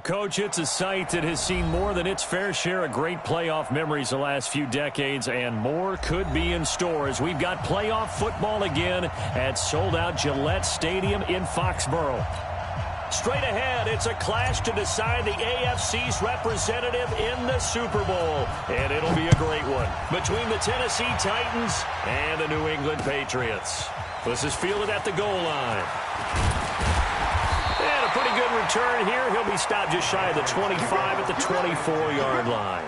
Coach, it's a site that has seen more than its fair share of great playoff memories the last few decades, and more could be in store as we've got playoff football again at sold-out Gillette Stadium in Foxborough. Straight ahead, it's a clash to decide the AFC's representative in the Super Bowl, and it'll be a great one between the Tennessee Titans and the New England Patriots. This is fielded at the goal line. And a pretty good return here. He'll be stopped just shy of the 25 at the 24-yard line.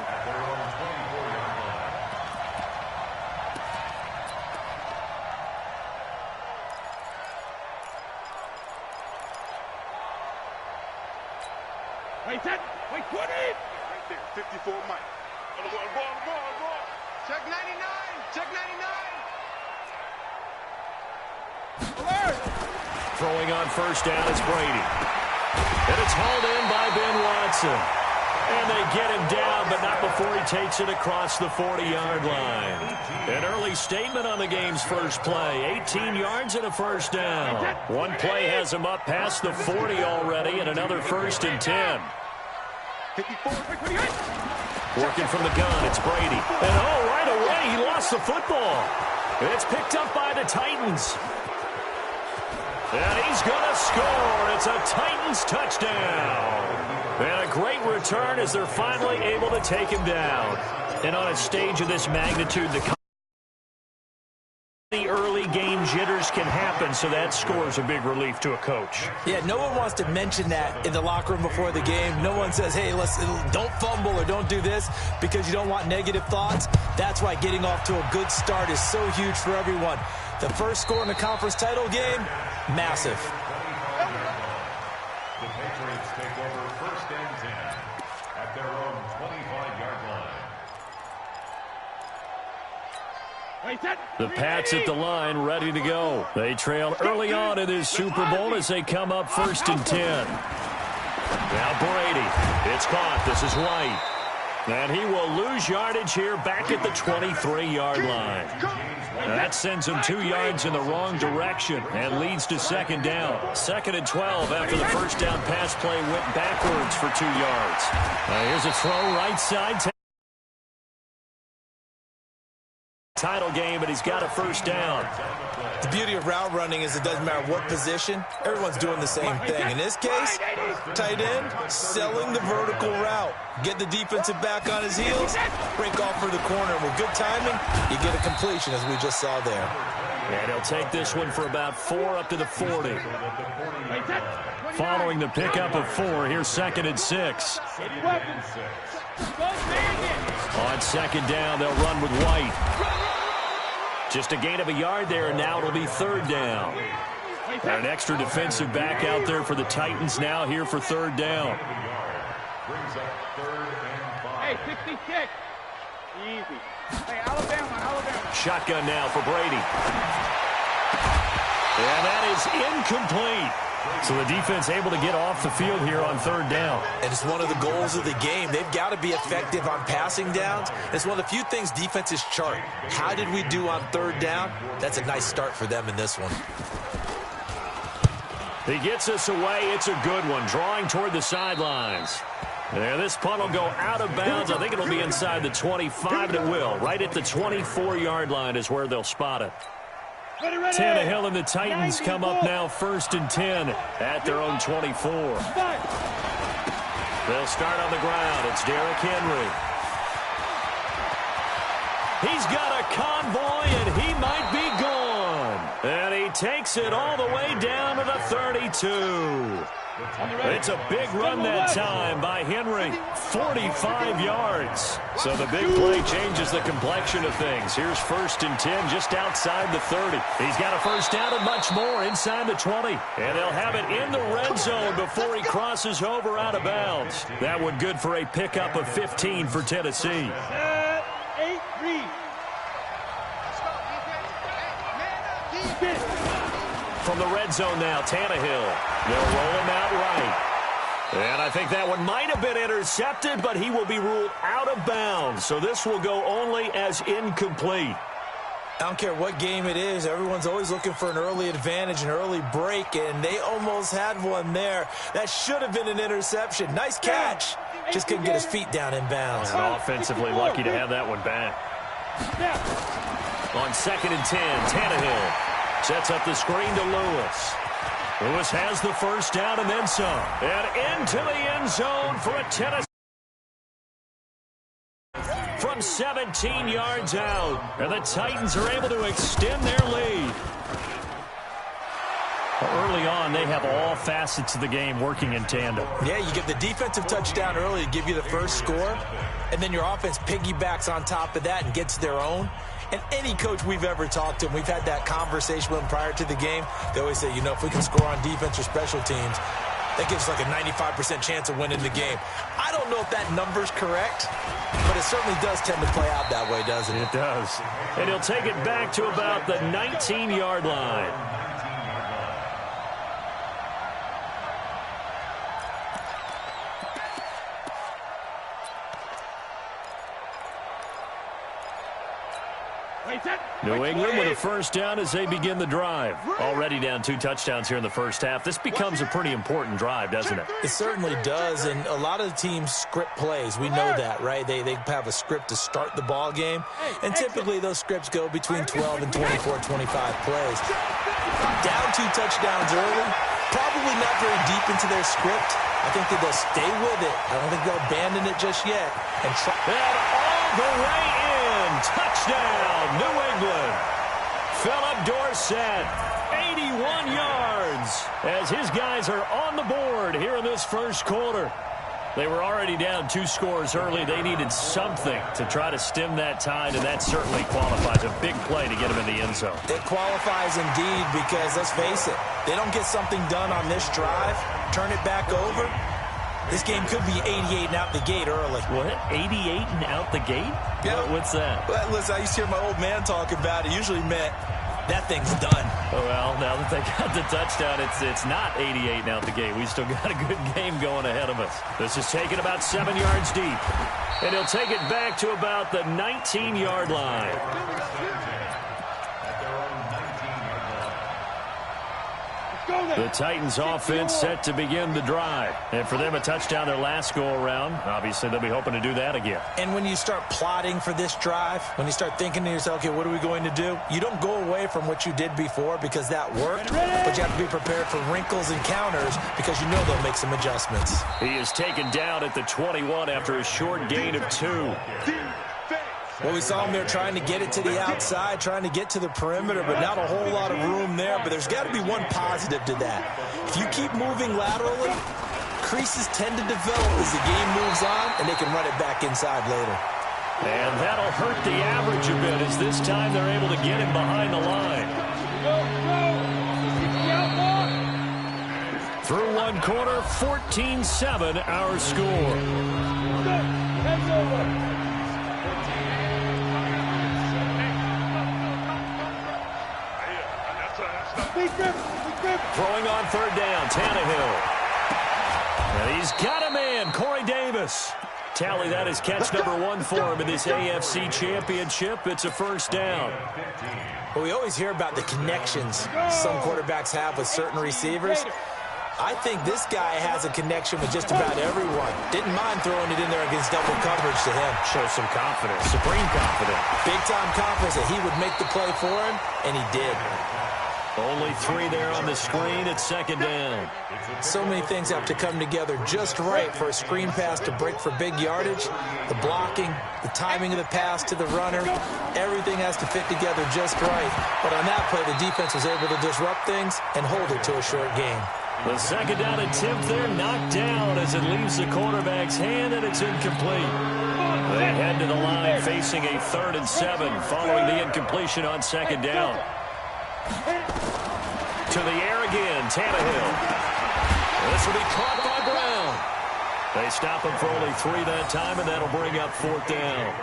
Wait, set. Wait, put it. Right there, 54 Mike. On the ball. Check 99. Check 99. Alert. Throwing on first down is Brady. And it's hauled in by Ben Watson. And they get him down, but not before he takes it across the 40-yard line. An early statement on the game's first play. 18 yards and a first down. One play has him up past the 40 already, and another 1st and 10. Working from the gun, it's Brady. And right away, he lost the football. It's picked up by the Titans. And he's going to score. It's a Titans touchdown. And a great return as they're finally able to take him down. And on a stage of this magnitude, the early game jitters can happen, so that score's a big relief to a coach. Yeah, no one wants to mention that in the locker room before the game. No one says, hey, don't fumble or don't do this because you don't want negative thoughts. That's why getting off to a good start is so huge for everyone. The first score in the conference title game, massive. The Patriots take over 1st and 10 at their own 25-yard line. The Pats at the line, ready to go. They trail early on in this Super Bowl as they come up 1st and 10. Now Brady. It's caught. This is White. And he will lose yardage here back at the 23-yard line. That sends him 2 yards in the wrong direction and leads to 2nd down. 2nd and 12 after the first down pass play went backwards for 2 yards. Here's a throw right side. Title game, but he's got a 1st down. The beauty of route running is it doesn't matter what position, everyone's doing the same thing. In this case, tight end, selling the vertical route. Get the defensive back on his heels, break off for the corner. With good timing, you get a completion, as we just saw there. And he'll take this one for about 4 up to the 40. Following the pickup of 4, here's 2nd and 6. On 2nd down, they'll run with White. Just a gain of a yard there, and now it'll be 3rd down. And an extra defensive back out there for the Titans now here for 3rd down. Hey, 66. Easy. Hey, Alabama. Shotgun now for Brady. And that is incomplete. So the defense able to get off the field here on 3rd down. And it's one of the goals of the game. They've got to be effective on passing downs. It's one of the few things defenses chart. How did we do on 3rd down? That's a nice start for them in this one. He gets us away. It's a good one. Drawing toward the sidelines. And this punt will go out of bounds. I think it'll be inside the 25, and it will. Right at the 24-yard line is where they'll spot it. Tannehill and the Titans come up now 1st and 10 at their own 24. They'll start on the ground. It's Derrick Henry. He's got a convoy, and he might be gone. And he takes it all the way down to the 32. It's a big run that time by Henry. 45 yards. So the big play changes the complexion of things. Here's 1st and 10 just outside the 30. He's got a 1st down and much more inside the 20. And they'll have it in the red zone before he crosses over out of bounds. That one good for a pickup of 15 for Tennessee. 8-3. From the red zone now, Tannehill. They'll roll him out right. And I think that one might have been intercepted, but he will be ruled out of bounds. So this will go only as incomplete. I don't care what game it is. Everyone's always looking for an early advantage, an early break, and they almost had one there. That should have been an interception. Nice catch. Just couldn't get his feet down in bounds. And offensively lucky to have that one back. On 2nd and 10, Tannehill sets up the screen to Lewis. Lewis has the first down and then some. And into the end zone for a Tennessee. From 17 yards out. And the Titans are able to extend their lead. Early on, they have all facets of the game working in tandem. Yeah, you get the defensive touchdown early to give you the first score, and then your offense piggybacks on top of that and gets their own. And any coach we've ever talked to, and we've had that conversation with them prior to the game, they always say, you know, if we can score on defense or special teams, that gives like a 95% chance of winning the game. I don't know if that number's correct, but it certainly does tend to play out that way, doesn't it? It does. And he'll take it back to about the 19-yard line. New England with a first down as they begin the drive. Already down 2 touchdowns here in the first half. This becomes a pretty important drive, doesn't it? It certainly does, and a lot of the teams script plays. We know that, right? They have a script to start the ball game, and typically those scripts go between 12 and 24, 25 plays. Down 2 touchdowns early, probably not very deep into their script. I think that they'll stay with it. I don't think they'll abandon it just yet. And all the way in. Touchdown, New England. Philip Dorsett, 81 yards, as his guys are on the board here in this first quarter. They were already down 2 scores early. They needed something to try to stem that tide, and that certainly qualifies. A big play to get them in the end zone. It qualifies indeed because, let's face it, they don't get something done on this drive, turn it back over, this game could be 88 and out the gate early. What? 88 and out the gate? Yeah. What's that? Well, listen, I used to hear my old man talk about it. Usually meant that thing's done. Well, now that they got the touchdown, it's not 88 and out the gate. We still got a good game going ahead of us. This is taken about 7 yards deep. And he'll take it back to about the 19-yard line. The Titans offense set to begin the drive. And for them, a touchdown their last go-around. Obviously, they'll be hoping to do that again. And when you start plotting for this drive, when you start thinking to yourself, okay, what are we going to do? You don't go away from what you did before because that worked, but you have to be prepared for wrinkles and counters because you know they'll make some adjustments. He is taken down at the 21 after a short gain of 2. Well, we saw him there trying to get it to the outside, trying to get to the perimeter, but not a whole lot of room there. But there's got to be one positive to that. If you keep moving laterally, creases tend to develop as the game moves on, and they can run it back inside later. And that'll hurt the average a bit as this time they're able to get him behind the line. Through one quarter, 14-7 our score. Throwing on 3rd down, Tannehill. And he's got a man, Corey Davis. Tally, that is catch number 1 for him in this AFC Championship. It's a first down. Well, we always hear about the connections some quarterbacks have with certain receivers. I think this guy has a connection with just about everyone. Didn't mind throwing it in there against double coverage to him. Shows some confidence, supreme confidence. Big-time confidence that he would make the play for him, and he did. Only 3 there on the screen at 2nd down. So many things have to come together just right for a screen pass to break for big yardage. The blocking, the timing of the pass to the runner, everything has to fit together just right. But on that play, the defense was able to disrupt things and hold it to a short game. The 2nd down attempt there knocked down as it leaves the quarterback's hand, and it's incomplete. They head to the line facing a 3rd and 7 following the incompletion on 2nd down. To the air again, Tannehill. This will be caught by Brown. They stop him for only 3 that time, and that'll bring up 4th down.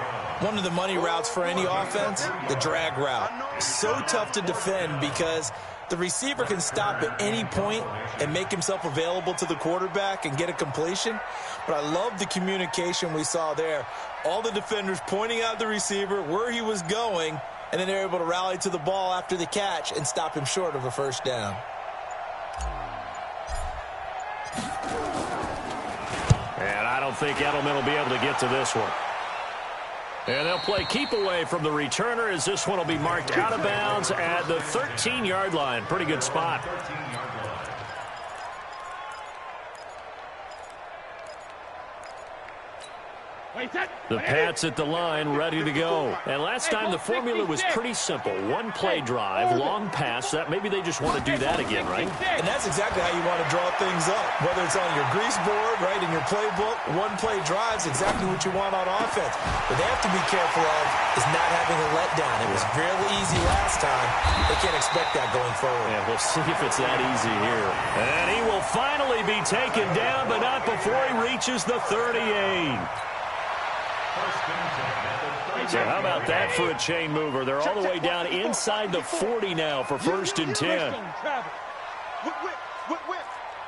One of the money routes for any offense, the drag route. So tough to defend because the receiver can stop at any point and make himself available to the quarterback and get a completion. But I love the communication we saw there. All the defenders pointing out the receiver, where he was going, and then they're able to rally to the ball after the catch and stop him short of a first down. And I don't think Edelman will be able to get to this one. And they'll play keep away from the returner as this one will be marked out of bounds at the 13-yard line. Pretty good spot. The Pats at the line, ready to go. And last time the formula was pretty simple. One play drive, long pass. That maybe they just want to do that again, right? And that's exactly how you want to draw things up. Whether it's on your grease board, right, in your playbook, one play drive's exactly what you want on offense. What they have to be careful of is not having a letdown. It was fairly easy last time. They can't expect that going forward. Yeah, we'll see if it's that easy here. And he will finally be taken down, but not before he reaches the 38. So how about that for a chain mover? They're all the way down inside the 40 now for 1st and 10. Whip.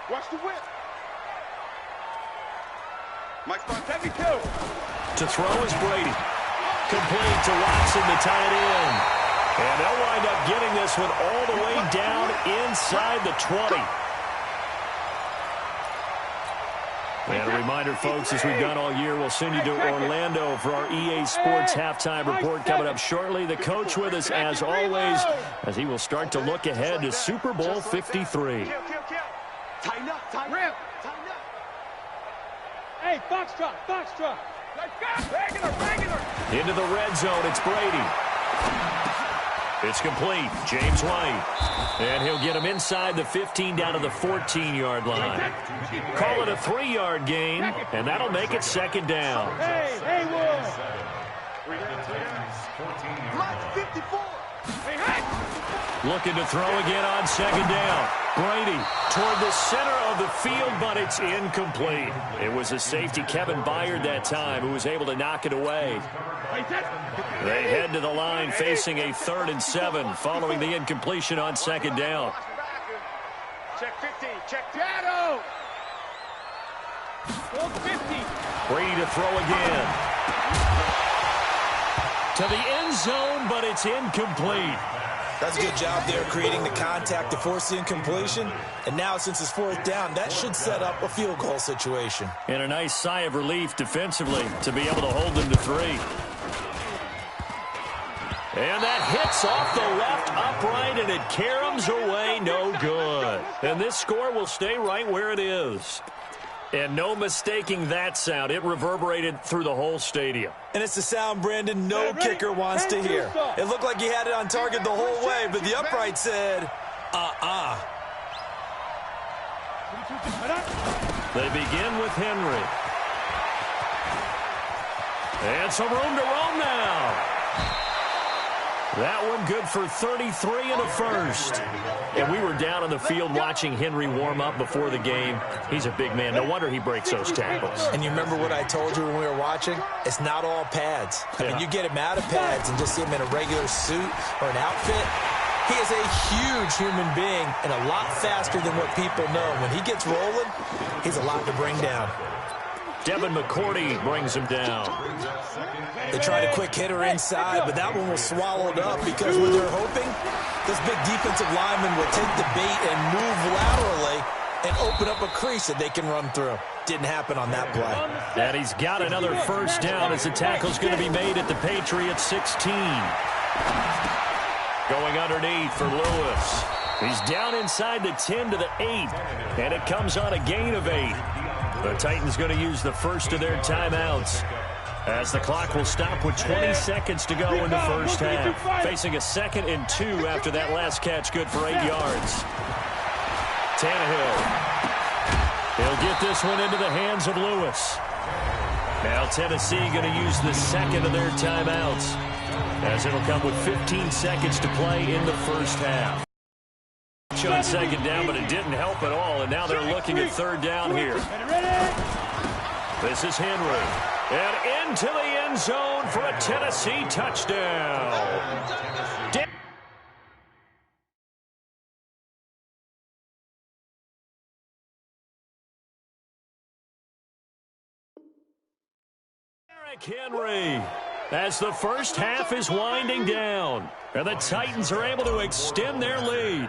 Watch the whip. Mike Spartacki, too. To throw is Brady. Complete to Watson to tie it in. And they'll wind up getting this one all the way down inside the 20. And a reminder, folks, as we've done all year, we'll send you to Orlando for our EA Sports halftime report coming up shortly. The coach with us, as always, as he will start to look ahead to Super Bowl 53. Tighten up. Hey, Foxtrot. Regular. Into the red zone, it's Brady. It's complete. James White. And he'll get him inside the 15 down to the 14-yard line. Call it a 3-yard gain, and that'll make it 2nd down. Hey, Wolf. Black 54. Looking to throw again on 2nd down. Brady toward the center of the field, but it's incomplete. It was a safety, Kevin Byard, that time, who was able to knock it away. They head to the line facing a 3rd and 7 following the incompletion on 2nd down. Check 15. Check Shadow. 50. Brady to throw again. To the end zone, but it's incomplete. That's a good job there creating the contact to force the incompletion. And now, since it's 4th down, that should set up a field goal situation. And a nice sigh of relief defensively to be able to hold them to 3. And that hits off the left upright, and it caroms away, no good. And this score will stay right where it is. And no mistaking that sound. It reverberated through the whole stadium. And it's the sound, Brandon, no kicker wants to hear. It looked like he had it on target the whole way, but the upright said, They begin with Henry. And some room to roam now. That one good for 33 and a first. And we were down on the field watching Henry warm up before the game. He's a big man. No wonder he breaks those tackles. And you remember what I told you when we were watching? It's not all pads. I mean, you get him out of pads and just see him in a regular suit or an outfit. He is a huge human being and a lot faster than what people know. When he gets rolling, he's a lot to bring down. Devin McCourty brings him down. They tried a quick hitter inside, but that one was swallowed up because what they're hoping, this big defensive lineman will take the bait and move laterally and open up a crease that they can run through. Didn't happen on that play. And he's got another first down as the tackle's going to be made at the Patriots 16. Going underneath for Lewis. He's down inside the 10 to the 8, and it comes on a gain of 8. The Titans going to use the first of their timeouts as the clock will stop with 20 seconds to go in the first half. Facing a 2nd and 2 after that last catch, good for 8 yards. Tannehill. He'll get this one into the hands of Lewis. Now Tennessee going to use the 2nd of their timeouts as it'll come with 15 seconds to play in the first half. On 2nd down, but it didn't help at all, and now they're looking at 3rd down here. This is Henry. And into the end zone for a Tennessee touchdown. Derrick Henry. as the first half is winding down. And the Titans are able to extend their lead.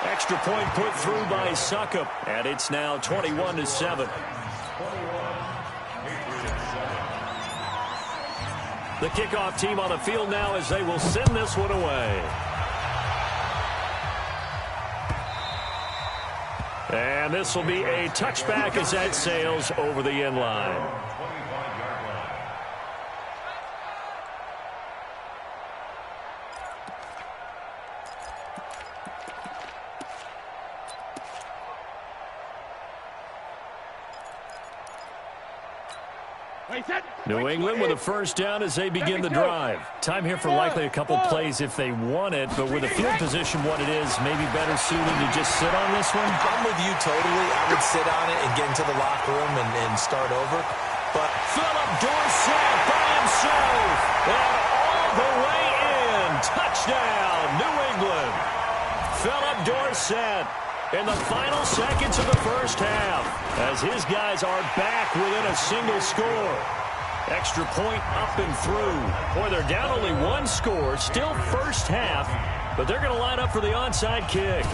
Extra point put through by Succop, and it's now 21-7. The kickoff team on the field now as they will send this one away. And this will be a touchback as that sails over the end line. New England with a first down as they begin the drive. Time here for likely a couple plays if they want it, but with the field position what it is, maybe better suited to just sit on this one? I'm with you totally. I would sit on it and get into the locker room and start over. But Philip Dorsett by himself, and all the way in. Touchdown, New England. Philip Dorsett in the final seconds of the first half as his guys are back within a single score. Extra point up and through. Boy, they're down only one score, still first half, but they're going to line up for the onside kick.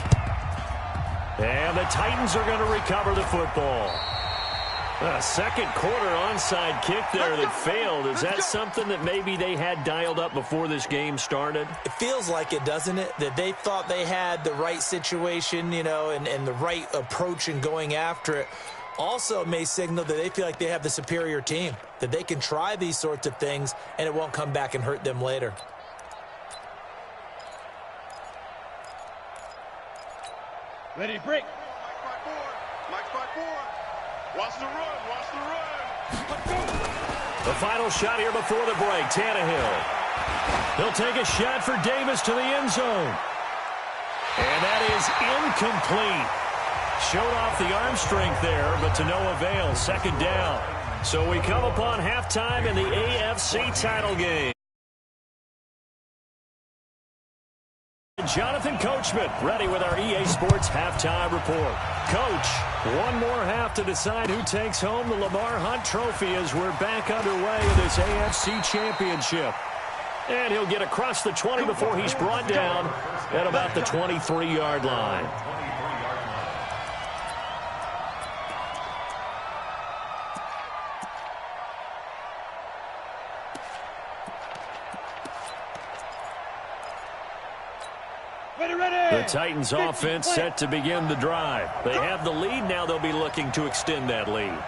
And the Titans are going to recover the football. A second quarter onside kick there that failed. Is that something that maybe they had dialed up before this game started? it feels like it, doesn't it? That they thought they had the right situation, you know, and the right approach in going after it. Also, it may signal that they feel like they have the superior team, that they can try these sorts of things and it won't come back and hurt them later. Ready to break. Mike's by four. Watch the run. Watch the run. The final shot here before the break. Tannehill. He'll take a shot for Davis to the end zone. And that is incomplete. Showed off the arm strength there, but to no avail. Second down. So we come upon halftime in the AFC title game. Jonathan Coachman ready with our EA Sports halftime report. Coach, one more half to decide who takes home the Lamar Hunt Trophy as we're back underway in this AFC Championship. And he'll get across the 20 before he's brought down at about the 23-yard line. The Titans offense set to begin the drive. They have the lead. Now they'll be looking to extend that lead.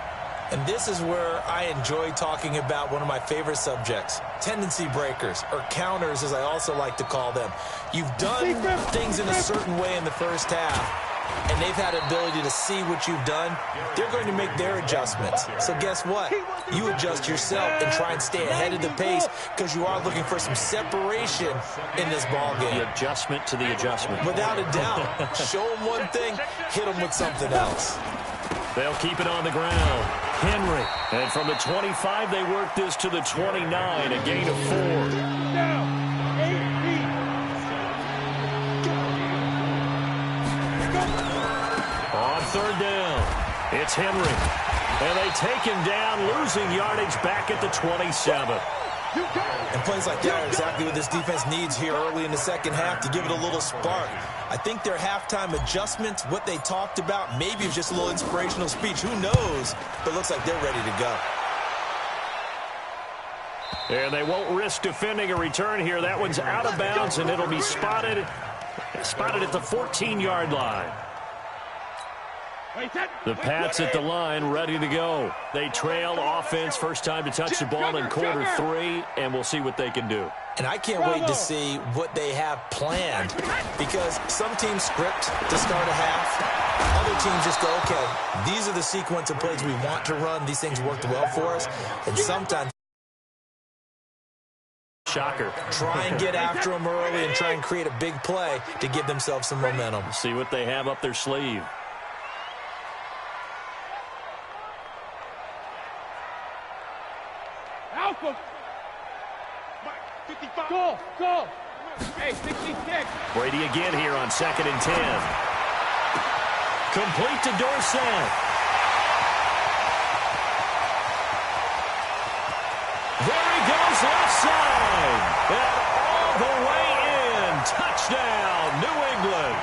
And this is where I enjoy talking about one of my favorite subjects, tendency breakers, or counters as I also like to call them. You've done things in a certain way in the first half, and they've had the ability to see what you've done. They're going to make their adjustments. So guess what? You adjust yourself and try and stay ahead of the pace because you are looking for some separation in this ball game. The adjustment to the adjustment. Without a doubt. Show them one thing, hit them with something else. They'll keep it on the ground. Henry. And from the 25, they work this to the 29, a gain of 4. Now, 8 feet. On third down, it's Henry. And they take him down, losing yardage back at the 27. And plays like that are exactly what this defense needs here early in the second half to give it a little spark. I think their halftime adjustments, what they talked about, maybe it's just a little inspirational speech. Who knows? But it looks like they're ready to go. And they won't risk defending a return here. That one's out of bounds, and it'll be spotted at the 14-yard line. The Pats at the line, ready to go. They trail offense, first time to touch the ball in quarter 3, and we'll see what they can do. And I can't wait to see what they have planned, because some teams script to start a half. Other teams just go, okay, these are the sequence of plays we want to run. These things worked well for us. And sometimes shocker. Try and get after them early and try and create a big play to give themselves some momentum. See what they have up their sleeve. Alpha. 55. Go. Hey, 66. Brady again here on 2nd and 10. Complete to Dorsett. his left side. And all the way in. Touchdown, New England.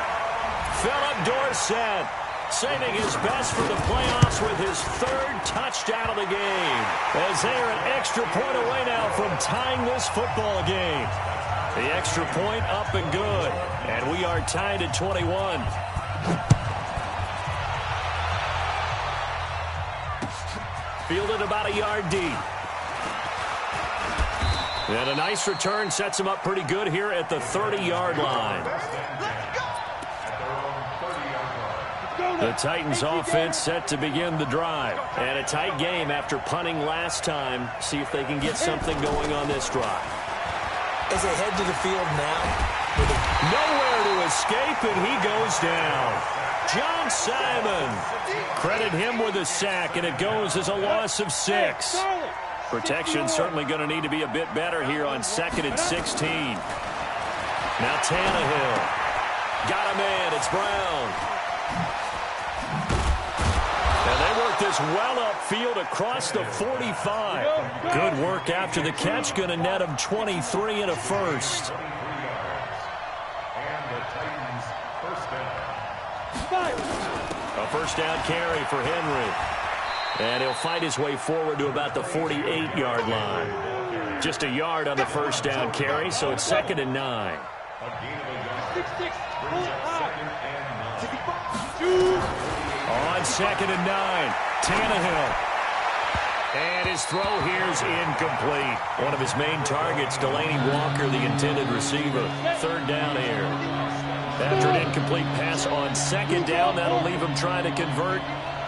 Philip Dorsett saving his best for the playoffs with his third touchdown of the game. As they are an extra point away now from tying this football game. The extra point up and good. And we are tied at 21. Fielded about a yard deep. And a nice return sets him up pretty good here at the 30-yard line. The Titans offense set to begin the drive. And a tight game after punting last time. See if they can get something going on this drive. As they head to the field now. Nowhere to escape, and he goes down. John Simon. Credit him with a sack, and it goes as a loss of 6. Protection certainly going to need to be a bit better here on 2nd and 16. Now Tannehill. Got a man. It's Brown. And they work this well upfield across the 45. Good work after the catch. Going to net him 23 and a first. A first down carry for Henry. And he'll fight his way forward to about the 48-yard line. Just a yard on the first down carry, so it's 2nd and 9. On 2nd and 9, Tannehill. And his throw here is incomplete. One of his main targets, Delaney Walker, the intended receiver. 3rd down here. After an incomplete pass on 2nd down, that'll leave him trying to convert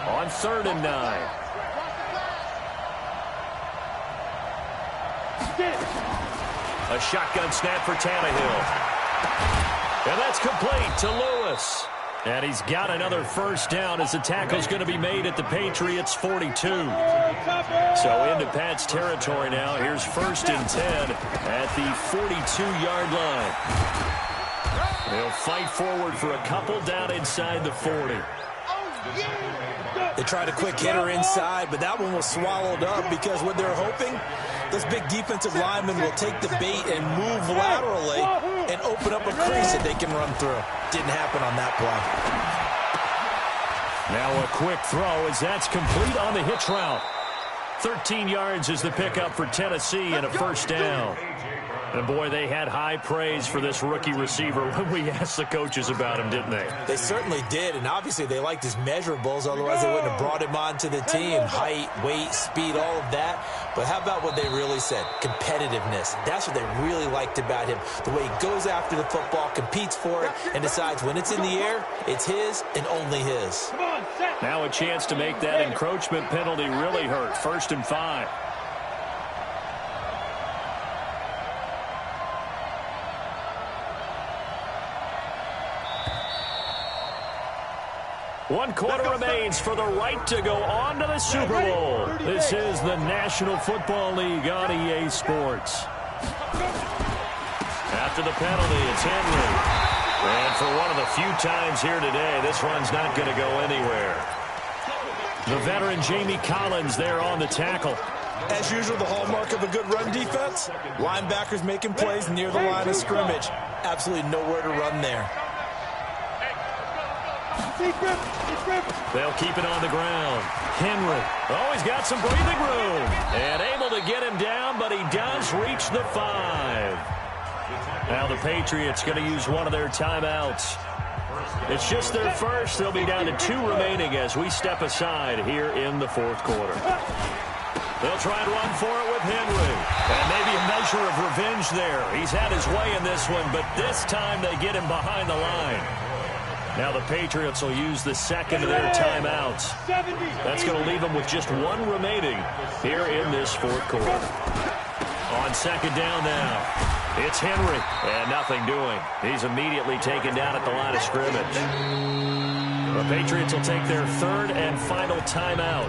on 3rd and 9. A shotgun snap for Tannehill. And that's complete to Lewis. And he's got another first down as the tackle's going to be made at the Patriots' 42. So into Pat's territory now. Here's 1st and 10 at the 42-yard line. They'll fight forward for a couple down inside the 40. They tried a quick hitter inside, but that one was swallowed up because what they're hoping, this big defensive lineman will take the bait and move laterally and open up a crease that they can run through. Didn't happen on that play. Now a quick throw as that's complete on the hitch route. 13 yards is the pickup for Tennessee and a first down. And, boy, they had high praise for this rookie receiver when we asked the coaches about him, didn't they? They certainly did, and obviously they liked his measurables. Otherwise, they wouldn't have brought him onto the team. Height, weight, speed, all of that. But how about what they really said? Competitiveness. That's what they really liked about him. The way he goes after the football, competes for it, and decides when it's in the air, it's his and only his. Now a chance to make that encroachment penalty really hurt. 1st and 5. One quarter remains for the right to go on to the Super Bowl. This is the National Football League on EA Sports. After the penalty, it's Henry. And for one of the few times here today, this run's not going to go anywhere. The veteran Jamie Collins there on the tackle. As usual, the hallmark of a good run defense, linebackers making plays near the line of scrimmage. Absolutely nowhere to run there. They'll keep it on the ground. Henry. Oh, he's got some breathing room. And able to get him down, but he does reach the 5. Now the Patriots going to use one of their timeouts. It's just their first. They'll be down to 2 remaining as we step aside here in the 4th quarter. They'll try and run for it with Henry. And maybe a measure of revenge there. He's had his way in this one, but this time they get him behind the line. Now the Patriots will use the 2nd of their timeouts. That's going to leave them with just 1 remaining here in this 4th quarter. On 2nd down now, it's Henry, and nothing doing. He's immediately taken down at the line of scrimmage. The Patriots will take their 3rd and final timeout.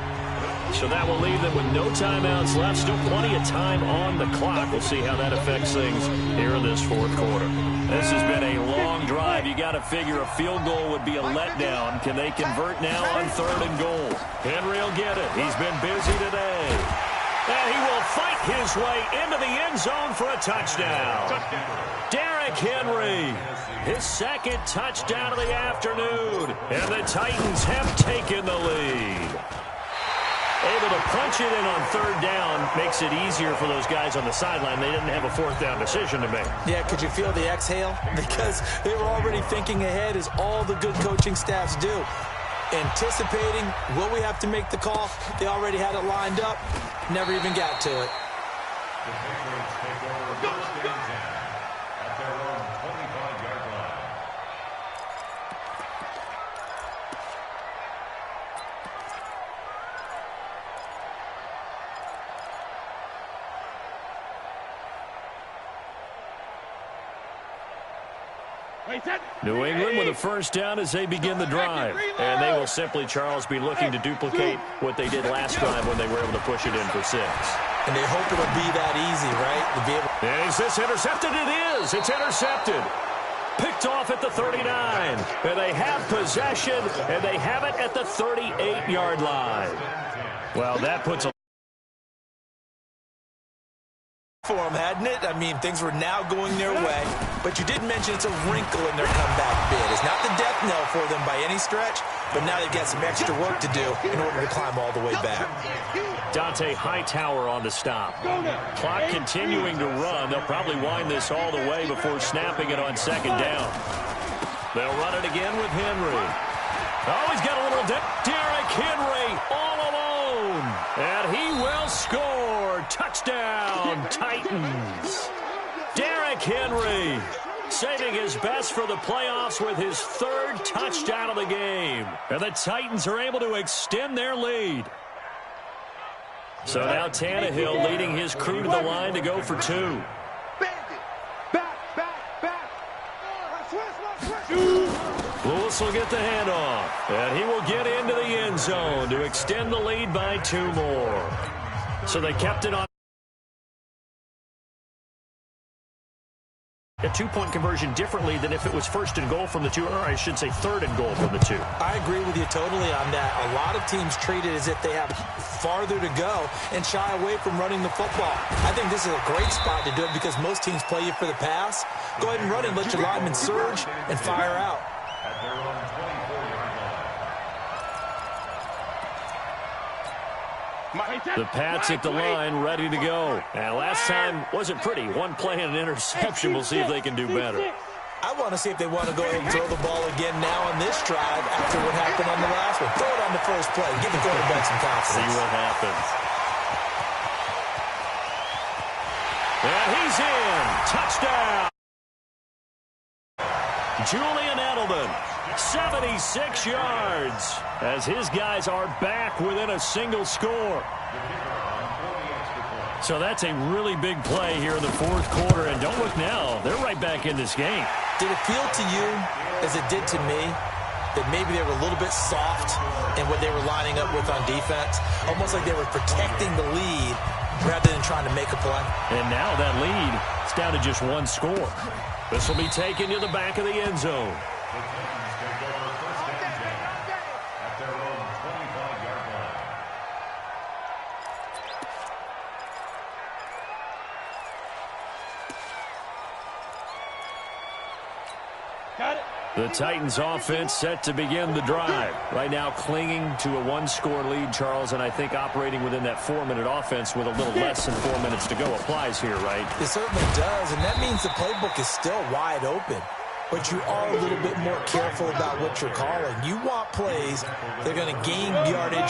So that will leave them with no timeouts left. Still plenty of time on the clock. We'll see how that affects things here in this 4th quarter. This has been a long drive. You got to figure a field goal would be a letdown. Can they convert now on 3rd and goal? Henry will get it. He's been busy today. And he will fight his way into the end zone for a touchdown. Derrick Henry, his second touchdown of the afternoon. And the Titans have taken the lead. Able to punch it in on third down makes it easier for those guys on the sideline. They didn't have a fourth down decision to make. Yeah, could you feel the exhale? Because they were already thinking ahead, as all the good coaching staffs do. Anticipating, will we have to make the call? They already had it lined up. Never even got to it. The Patriots take over first and 10 at their own 25-yard line. New England with a first down as they begin the drive. And they will simply, Charles, be looking to duplicate what they did last drive when they were able to push it in for 6. And they hope it'll be that easy, right? To be able. And is this intercepted? It is. It's intercepted. Picked off at the 39. And they have possession, and they have it at the 38-yard line. Well, that puts a for them, hadn't it? I mean, things were now going their way. But you did mention it's a wrinkle in their comeback bid. It's not the death knell for them by any stretch, but now they've got some extra work to do in order to climb all the way back. Dante Hightower on the stop. Clock continuing to run. They'll probably wind this all the way before snapping it on second down. They'll run it again with Henry. Oh, he's got a little Derrick Henry all alone. And he will score. Touchdown, Titans. Derrick Henry saving his best for the playoffs with his third touchdown of the game. And the Titans are able to extend their lead. So now Tannehill leading his crew to the line to go for 2. Lewis will get the handoff, and he will get into the end zone to extend the lead by 2 more. So they kept it on. A 2-point conversion differently than if it was first and goal from the 2, or I should say third and goal from the 2. I agree with you totally on that. A lot of teams treat it as if they have farther to go and shy away from running the football. I think this is a great spot to do it because most teams play you for the pass. Go ahead and run it, let your linemen surge and fire out. At their own 24-yard line. The Pats at the line, ready to go. And last time wasn't pretty. One play and an interception. We'll see if they can do better. I want to see if they want to go ahead and throw the ball again now on this drive after what happened on the last one. Throw it on the first play. Give the quarterback some confidence. See what happens. And he's in. Touchdown. Julian Edelman, 76 yards, as his guys are back within a single score. So that's a really big play here in the fourth quarter, and don't look now, they're right back in this game. Did it feel to you, as it did to me, that maybe they were a little bit soft in what they were lining up with on defense? Almost like they were protecting the lead rather than trying to make a play. And now that lead is down to just 1 score. This will be taken to the back of the end zone. The Titans take over first and 10 at their own 25-yard line. Got it. The Titans offense set to begin the drive. Right now clinging to a 1-score lead, Charles, and I think operating within that 4-minute offense with a little less than 4 minutes to go applies here, right? It certainly does, and that means the playbook is still wide open. But you are a little bit more careful about what you're calling. You want plays that are going to gain yardage,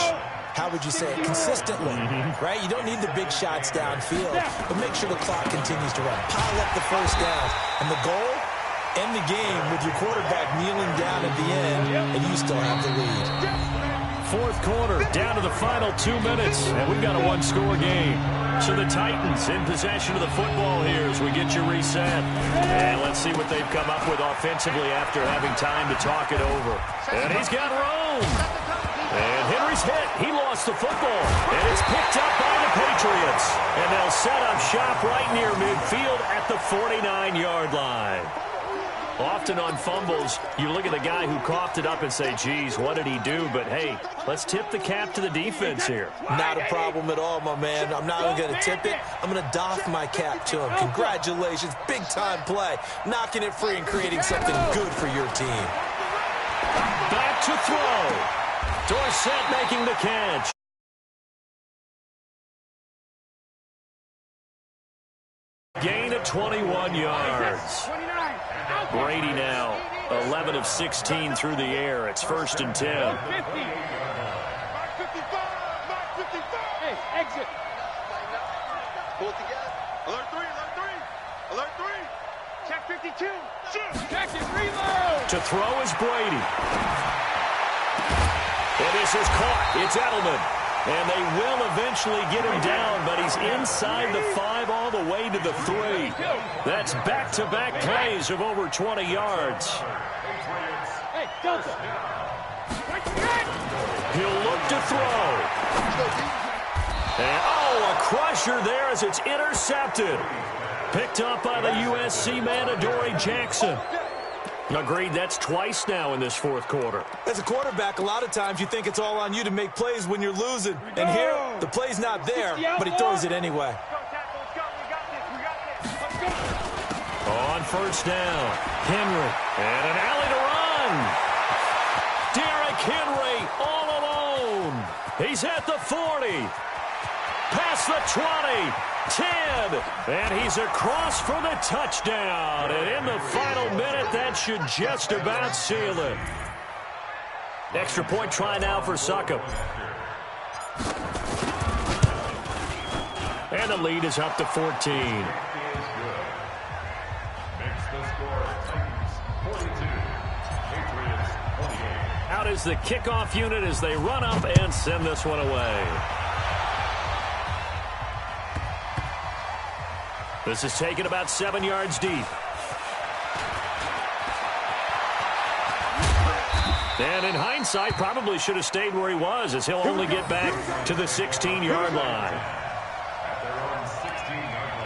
how would you say it, consistently, right? You don't need the big shots downfield, but make sure the clock continues to run. Pile up the first downs, and the goal? End the game with your quarterback kneeling down at the end, and you still have the lead. Fourth quarter, down to the final 2 minutes, and we've got a 1-score game. So the Titans in possession of the football here as we get you reset. And let's see what they've come up with offensively after having time to talk it over. And he's got room. And Henry's hit. He lost the football. And it's picked up by the Patriots. And they'll set up shop right near midfield at the 49-yard line. Often on fumbles, you look at the guy who coughed it up and say, geez, what did he do? But, hey, let's tip the cap to the defense here. Not a problem at all, my man. I'm not even going to tip it. I'm going to doff my cap to him. Congratulations. Big-time play. Knocking it free and creating something good for your team. Back to throw. Dorsett making the catch. Gain of 21 yards. Brady now 11 of 16 through the air. It's 1st and 10. Hey, exit. Pull it together. Alert 3, alert 3. Alert 3. Check 52. Shoot. Check it, reload. To throw is Brady. And this is caught. It's Edelman. And they will eventually get him down, but he's inside the 5 all the way to the 3. That's back-to-back plays of over 20 yards. Hey, Delta. He'll look to throw. And, oh, a crusher there as it's intercepted. Picked up by the USC man, Adoree Jackson. Agreed, that's twice now in this 4th quarter. As a quarterback, a lot of times you think it's all on you to make plays when you're losing. And here, the play's not there, but he throws it anyway. On 1st down, Henry. And an alley to run. Derrick Henry all alone. He's at the 40. Past the 20. 10, and he's across for the touchdown. And in the final minute, that should just about seal it. Extra point try now for Succop. And the lead is up to 14. Out is the kickoff unit as they run up and send this one away. This is taken about 7 yards deep. And in hindsight, probably should have stayed where he was, as he'll only get back to the 16-yard line. At their own 16-yard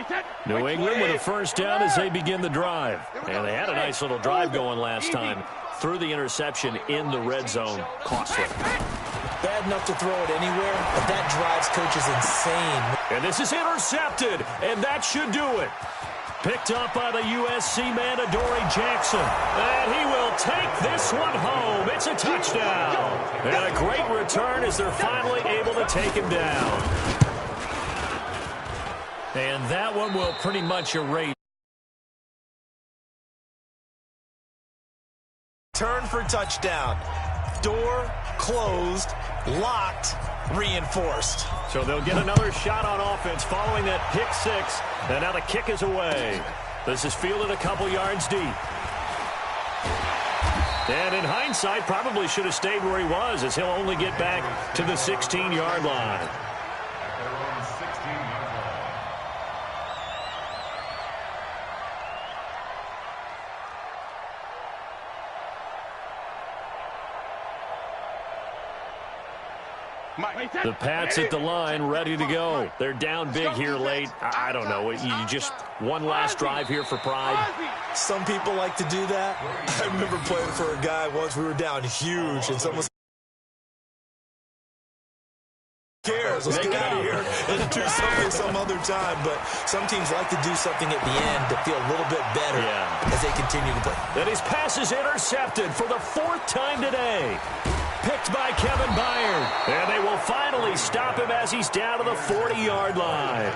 line. New England with a 1st down as they begin the drive. And they had a nice little drive going last time. Threw the interception in the red zone. Costly. Bad enough to throw it anywhere, but that drives coaches insane. And this is intercepted, and that should do it. Picked up by the USC man, Adoree Jackson. And he will take this one home. It's a touchdown. And a great return as they're finally able to take him down. And that one will pretty much erase. Turn for touchdown. Door closed, locked, reinforced. So they'll get another shot on offense following that pick 6. And now the kick is away. This is fielded a couple yards deep. And in hindsight, probably should have stayed where he was, as he'll only get back to the 16-yard line. At their own 16-yard line. The Pats at the line, ready to go. They're down big here late. I don't know. You just one last drive here for pride. Some people like to do that. I remember playing for a guy once. We were down huge, and someone cares. Let's get out of here and do something some other time. But some teams like to do something at the end to feel a little bit better as they continue to play. And his pass is intercepted for the 4th time today. Picked by Kevin Byard. And they will finally stop him as he's down to the 40-yard line.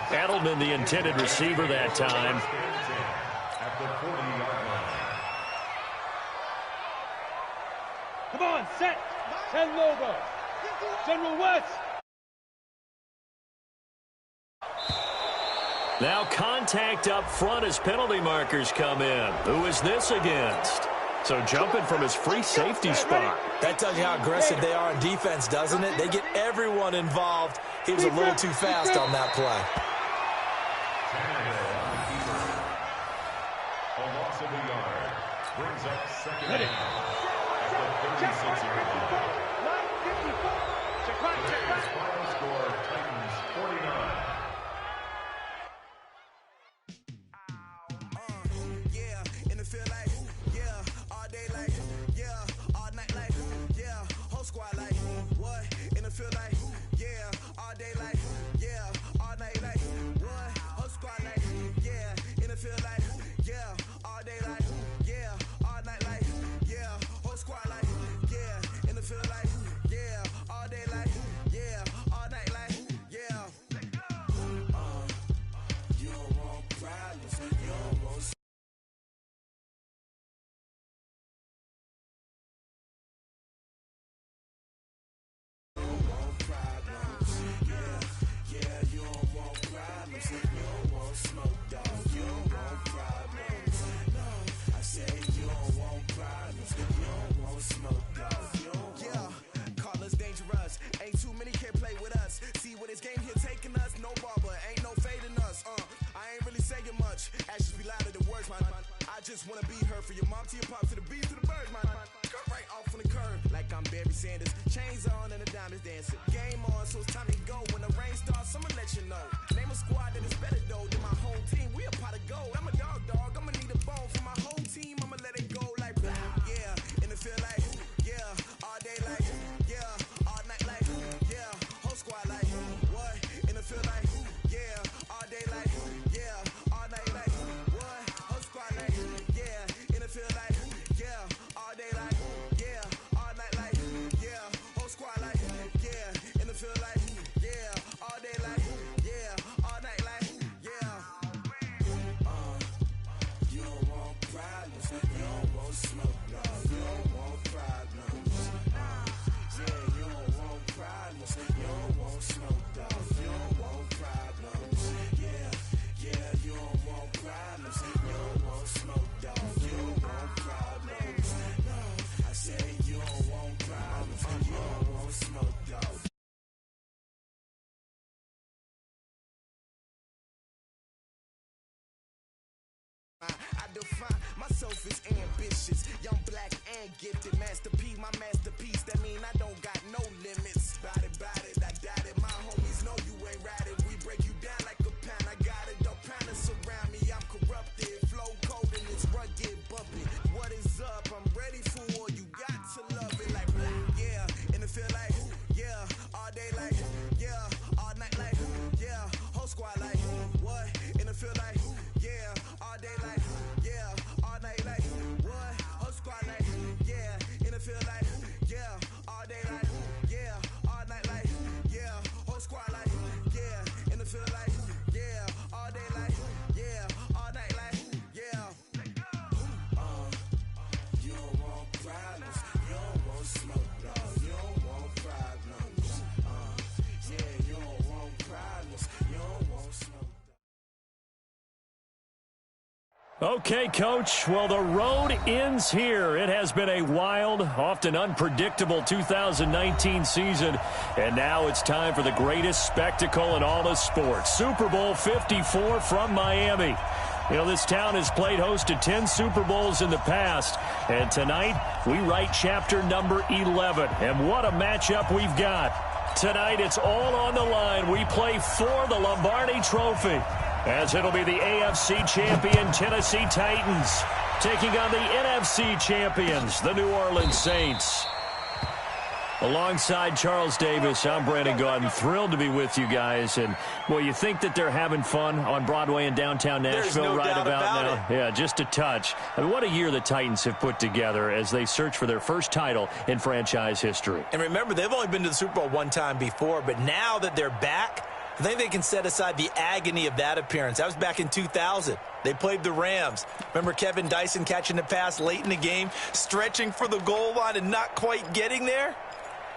Edelman, the intended receiver that time. At the 40-yard line. Come on, set. 10 Lobo. General West. Now contact up front as penalty markers come in. Who is this against? So jumping from his free safety spot. That tells you how aggressive they are on defense, doesn't it? They get everyone involved. He was a little too fast on that play. A loss of a yard. Brings up 2nd down at the 36-yard line. Today's final score, Titans 48, Game here taking us, no barber, ain't no fading us. I ain't really saying much. Actions be louder than words, man. I just wanna be heard from your mom to your pop to the beat to the birds, man. Skirt right off on the curb, like I'm Barry Sanders. Chains on and the diamonds dancing. Game on, so it's time to go. When the rain starts, I'ma let you know. Name a squad that is better though than my whole team. We a pot of gold. I'm a dog. I'ma need a bone for my whole team. I'ma let it go like yeah. And it feel like yeah. All day like yeah. All night like yeah. Whole squad like what? And it feel like yeah. All day like yeah. All night like what? Whole squad like yeah. And it feel like yeah. All day like yeah. All night like yeah. Whole squad like yeah. And it feel like yeah. All day like yeah. All night like yeah. You don't want problems. You don't want smoke, no. You don't want problems. Yeah, you don't want problems. You don't want smoke, dog. You don't want problems. Yeah, you don't want problems. You don't want smoke, dog. You don't want problems. No, I said you don't want problems. You don't want smoke, dog. I define myself as ambitious, young, black, and gifted. Master P, my masterpiece. That mean I don't got no limits. Bout it, I doubt it. My homies know you ain't ratted. We break you down like a pound. I got it, don't panic surround me. I'm corrupted, flow cold and it's rugged, bumping. What is up? I'm ready for war. You got to love it like yeah, and it feel like yeah, all day like yeah, all night like yeah, whole squad like what? And it feel like yeah, all day like yeah, all night like what? Whole squad like yeah, and it feel like yeah, all day like yeah, all night like yeah, whole squad like yeah, and it feel like yeah, all day like yeah, all night like yeah. You don't want problems, you don't want smoke, no, you don't want problems. Yeah, you don't want problems, you don't want smoke. Okay, Coach. Well, the road ends here. It has been a wild, often unpredictable 2019 season. And now it's time for the greatest spectacle in all of sports. Super Bowl 54 from Miami. You know, this town has played host to 10 Super Bowls in the past. And tonight, we write chapter number 11. And what a matchup we've got. Tonight, it's all on the line. We play for the Lombardi Trophy, as it'll be the AFC champion Tennessee Titans taking on the NFC champions, the New Orleans Saints. Alongside Charles Davis, I'm Brandon Gaudin. Thrilled to be with you guys. And, well, you think that they're having fun on Broadway in downtown Nashville right about now? Yeah, just a touch. I mean, what a year the Titans have put together as they search for their first title in franchise history. And remember, they've only been to the Super Bowl one time before, but now that they're back, I think they can set aside the agony of that appearance. That was back in 2000. They played the Rams. Remember Kevin Dyson catching the pass late in the game, stretching for the goal line and not quite getting there?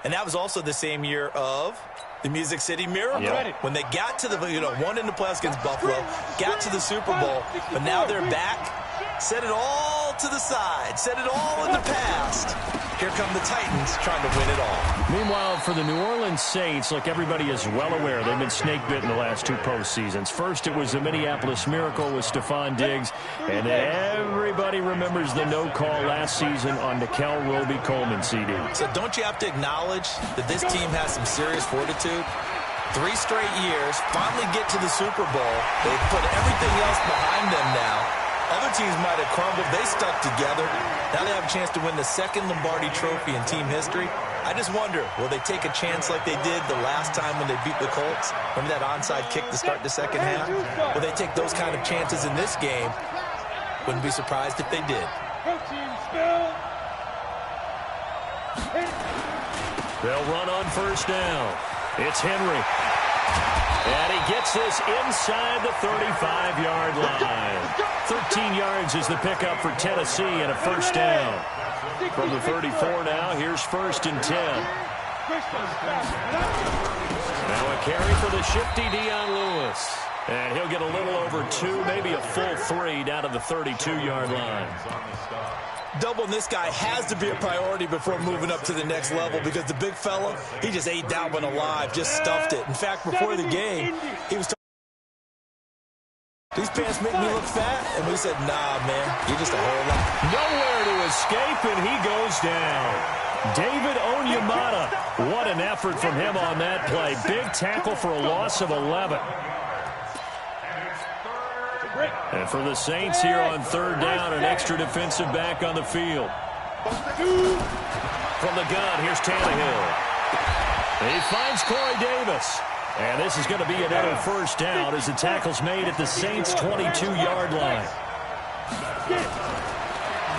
And that was also the same year of the Music City Miracle. Yep. When they got to the, won in the playoffs against Buffalo, got to the Super Bowl, but now they're back, set it all to the side, set it all in the past. Here come the Titans trying to win it all. Meanwhile, for the New Orleans Saints, look, everybody is well aware they've been snake-bitten the last two postseasons. First, it was the Minneapolis Miracle with Stephon Diggs, and everybody remembers the no-call last season on Nickel Roby-Coleman CD. So don't you have to acknowledge that this team has some serious fortitude? 3 straight years, finally get to the Super Bowl. They've put everything else behind them now. Other teams might have crumbled. They stuck together. Now they have a chance to win the second Lombardi Trophy in team history. I just wonder, will they take a chance like they did the last time when they beat the Colts? Remember that onside kick to start the second half? Will they take those kind of chances in this game? Wouldn't be surprised if they did. They'll run on first down. It's Henry. And he gets this inside the 35-yard line. 13 yards is the pickup for Tennessee and a first down. From the 34 now, here's 1st and 10. Now a carry for the shifty Dion Lewis. And he'll get a little over 2, maybe a full 3 down to the 32-yard line. Doubling this guy has to be a priority before moving up to the next level because the big fella, he just ate that one alive, just stuffed it. In fact, before the game, he was these pants make me look fat, and we said, nah, man, you're just a whole lot. Nowhere to escape, and he goes down. David Onyemata, what an effort from him on that play. Big tackle for a loss of 11. And for the Saints here on third down, an extra defensive back on the field. From the gun, here's Tannehill. He finds Corey Davis. And this is going to be another first down as the tackle's made at the Saints' 22-yard line.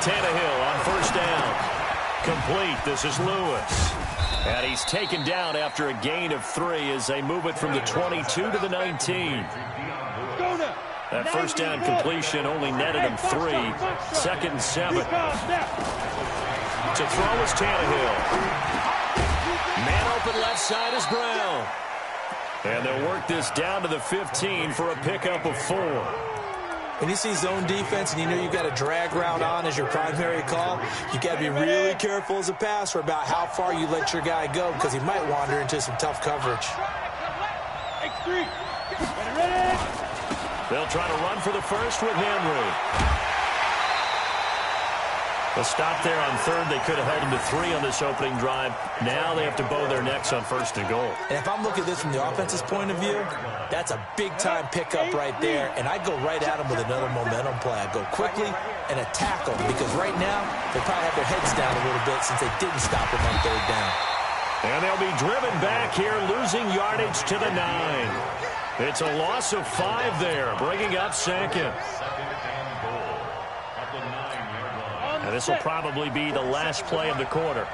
Tannehill on first down. Complete. This is Lewis. And he's taken down after a gain of 3 as they move it from the 22 to the 19. That first down completion only netted him 3. 2nd and 7. To throw is Tannehill. Man open left side is Brown. And they'll work this down to the 15 for a pickup of 4. When you see zone defense and you know you've got a drag route on as your primary call, you got to be really careful as a passer about how far you let your guy go because he might wander into some tough coverage. They'll try to run for the first with Henry. A stop there on third. They could have held him to 3 on this opening drive. Now they have to bow their necks on 1st and goal. And if I'm looking at this from the offense's point of view, that's a big-time pickup right there. And I'd go right at him with another momentum play. I'd go quickly and attack him because right now they probably have their heads down a little bit since they didn't stop him on 3rd down. And they'll be driven back here, losing yardage to the 9. It's a loss of 5 there, bringing up 2nd. And this will probably be the last play of the quarter.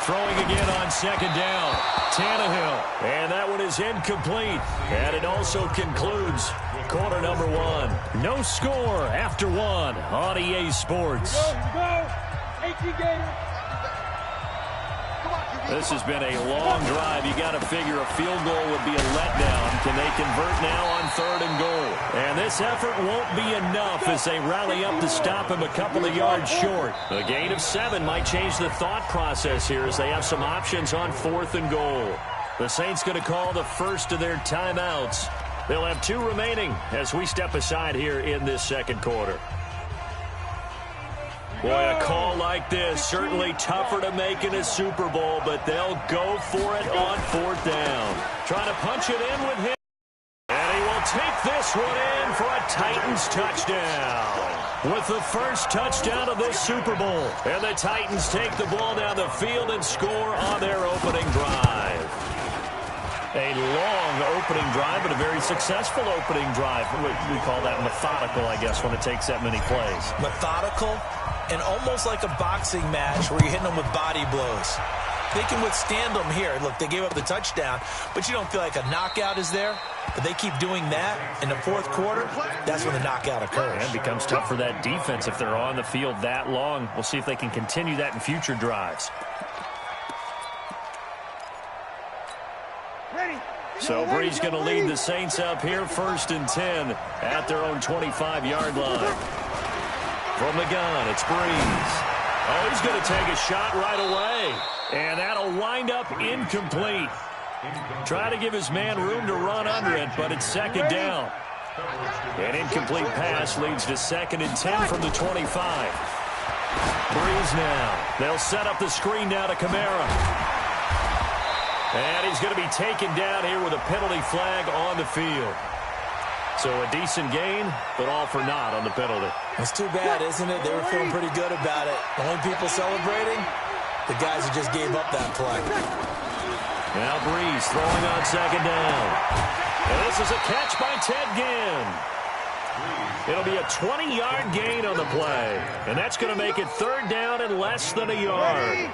Throwing again on 2nd down. Tannehill. And that one is incomplete. And it also concludes quarter number 1. No score after 1 on EA Sports. Here we go. 18 Gators. This has been a long drive. You got to figure a field goal would be a letdown. Can they convert now on 3rd and goal? And this effort won't be enough as they rally up to stop him a couple of yards short. A gain of 7 might change the thought process here as they have some options on 4th and goal. The Saints going to call the first of their timeouts. They'll have 2 remaining as we step aside here in this 2nd quarter. Boy, a call like this, certainly tougher to make in a Super Bowl, but they'll go for it on 4th down. Trying to punch it in with him. And he will take this one in for a Titans touchdown. With the first touchdown of this Super Bowl. And the Titans take the ball down the field and score on their opening drive. A long opening drive, but a very successful opening drive. We call that methodical, I guess, when it takes that many plays. Methodical and almost like a boxing match where you're hitting them with body blows. They can withstand them here. Look, they gave up the touchdown, but you don't feel like a knockout is there. But they keep doing that in the 4th quarter. That's when the knockout occurs. And it becomes tough for that defense if they're on the field that long. We'll see if they can continue that in future drives. So Brees going to lead the Saints up here 1st and 10 at their own 25-yard line. From the gun, it's Brees. Oh, he's going to take a shot right away. And that'll wind up incomplete. Try to give his man room to run under it, but it's 2nd down. An incomplete pass leads to 2nd and 10 from the 25. Brees now. They'll set up the screen now to Kamara. And he's going to be taken down here with a penalty flag on the field. So a decent gain, but all for naught on the penalty. It's too bad, isn't it? They were feeling pretty good about it. The only people celebrating, the guys who just gave up that play. Now Brees throwing on 2nd down. And this is a catch by Ted Ginn. It'll be a 20-yard gain on the play. And that's going to make it 3rd down and less than a yard.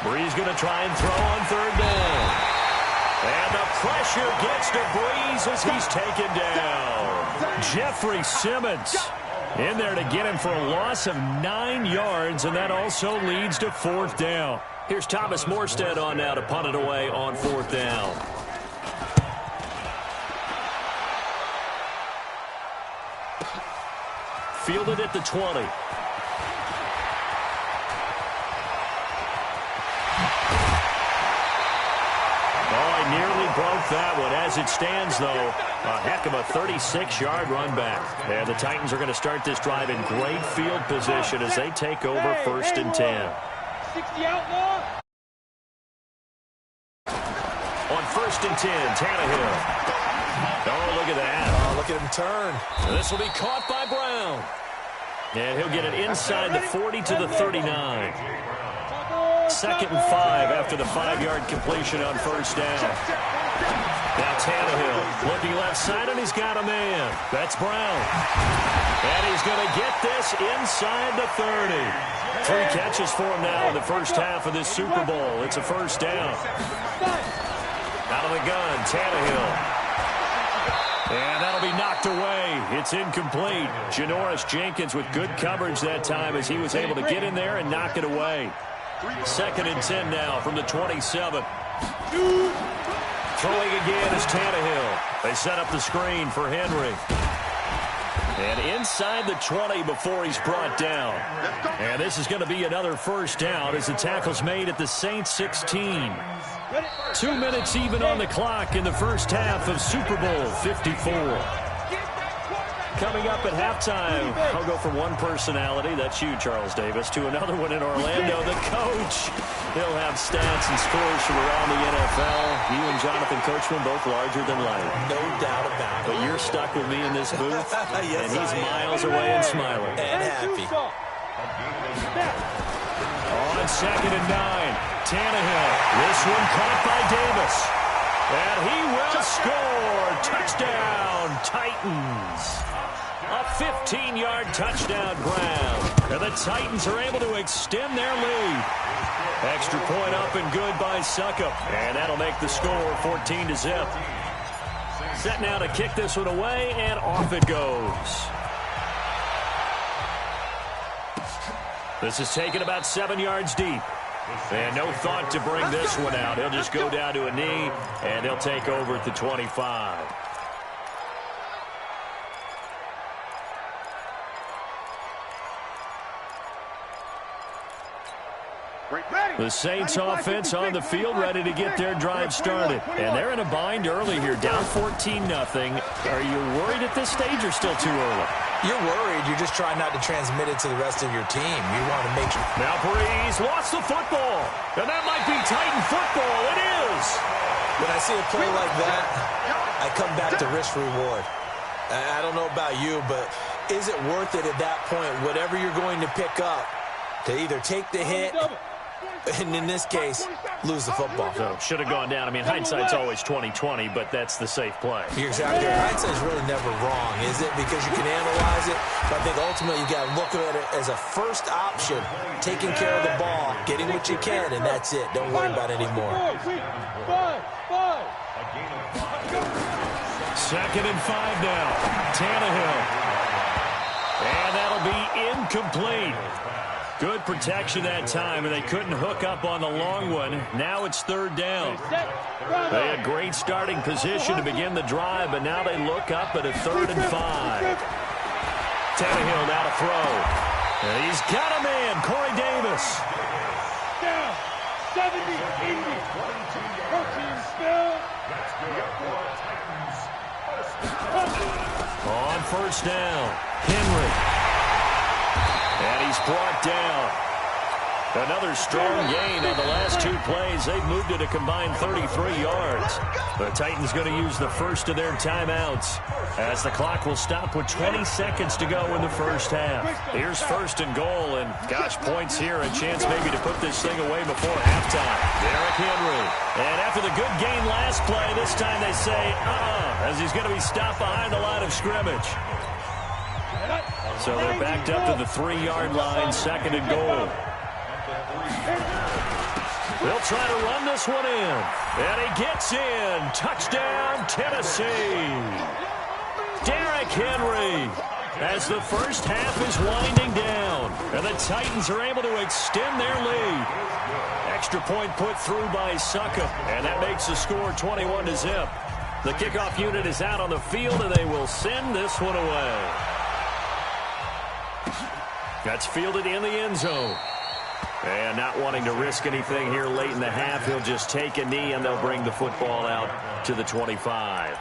Brees going to try and throw on 3rd down. And the pressure gets to Brees as he's taken down. Jeffrey Simmons in there to get him for a loss of 9 yards, and that also leads to 4th down. Here's Thomas Morstead on now to punt it away on 4th down. fielded at the 20. Nearly broke that one. As it stands, though, a heck of a 36-yard run back. And the Titans are going to start this drive in great field position as they take over 1st and 10. 60 outlaw. On 1st and 10, Tannehill. Oh, look at that. Oh, look at him turn. This will be caught by Brown. And he'll get it inside the 40 to the 39. 2nd and 5 after the 5-yard completion on 1st down. Now Tannehill looking left side, and he's got a man. That's Brown. And he's going to get this inside the 30. 3 catches for him now in the first half of this Super Bowl. It's a 1st down. Out of the gun, Tannehill. And that'll be knocked away. It's incomplete. Janoris Jenkins with good coverage that time as he was able to get in there and knock it away. 2nd and 10 now from the 27. Throwing again is Tannehill. They set up the screen for Henry. And inside the 20 before he's brought down. And this is going to be another 1st down as the tackle's made at the Saints 16. 2 minutes even on the clock in the first half of Super Bowl 54. Coming up at halftime, I'll go from one personality, that's you, Charles Davis, to another one in Orlando, the coach. He'll have stats and scores from around the NFL. You and Jonathan Coachman both larger than life. No doubt about it. But you're stuck with me in this booth, yes, and he's miles away and smiling. And happy. On 2nd and 9, Tannehill. This one caught by Davis. And he will score. Touchdown, Titans. A 15-yard touchdown grab. And the Titans are able to extend their lead. Extra point up and good by Succop. And that'll make the score 14-0. Set now to kick this one away, and off it goes. This is taken about 7 yards deep. And no thought to bring this one out. He'll just go down to a knee, and they'll take over at the 25. The Saints offense on the field ready to get their drive started. And they're in a bind early here, down 14-0. Are you worried at this stage or still too early? You're worried. You're just trying not to transmit it to the rest of your team. You want to make sure. Now Breeze lost the football. And that might be Titan football. It is. When I see a play like that, I come back to risk reward. I don't know about you, but is it worth it at that point, whatever you're going to pick up, to either take the hit, and in this case, lose the football? So should have gone down. I mean, hindsight's always 20/20, but that's the safe play. You're exactly right. Hindsight's really never wrong, is it? Because you can analyze it, but I think ultimately you got to look at it as a first option, taking care of the ball, getting what you can, and that's it. Don't worry about it anymore. 2nd and 5 now. Tannehill. And that'll be incomplete. Good protection that time, and they couldn't hook up on the long one. Now it's 3rd down. They had great starting position to begin the drive, but now they look up at a 3rd and 5. Tannehill now to throw. And he's got a man, Corey Davis. Down. 70, 80. 14 still. On 1st down, Henry. And he's brought down. Another strong gain on the last 2 plays. They've moved it a combined 33 yards. The Titans going to use the first of their timeouts as the clock will stop with 20 seconds to go in the first half. Here's 1st and goal, and gosh, points here. A chance maybe to put this thing away before halftime. Derrick Henry. And after the good gain last play, this time they say, as he's going to be stopped behind the line of scrimmage. So they're backed up to the 3-yard line, 2nd and goal. They'll try to run this one in. And he gets in. Touchdown, Tennessee. Derrick Henry as the first half is winding down. And the Titans are able to extend their lead. Extra point put through by Succop. And that makes the score 21-0. The kickoff unit is out on the field, and they will send this one away. That's fielded in the end zone. And not wanting to risk anything here late in the half, he'll just take a knee, and they'll bring the football out to the 25.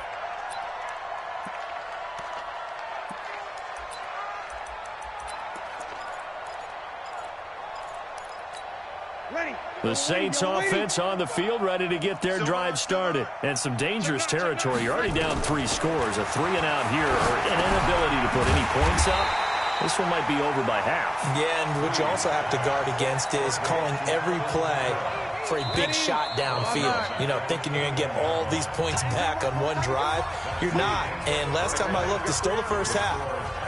The Saints offense on the field, ready to get their drive started. And some dangerous territory. You're already down 3 scores. A 3-and-out here, or an inability to put any points up. This one might be over by half. Yeah, and what you also have to guard against is calling every play for a big shot downfield. You know, thinking you're going to get all these points back on one drive. You're not. And last time I looked, it's still the first half.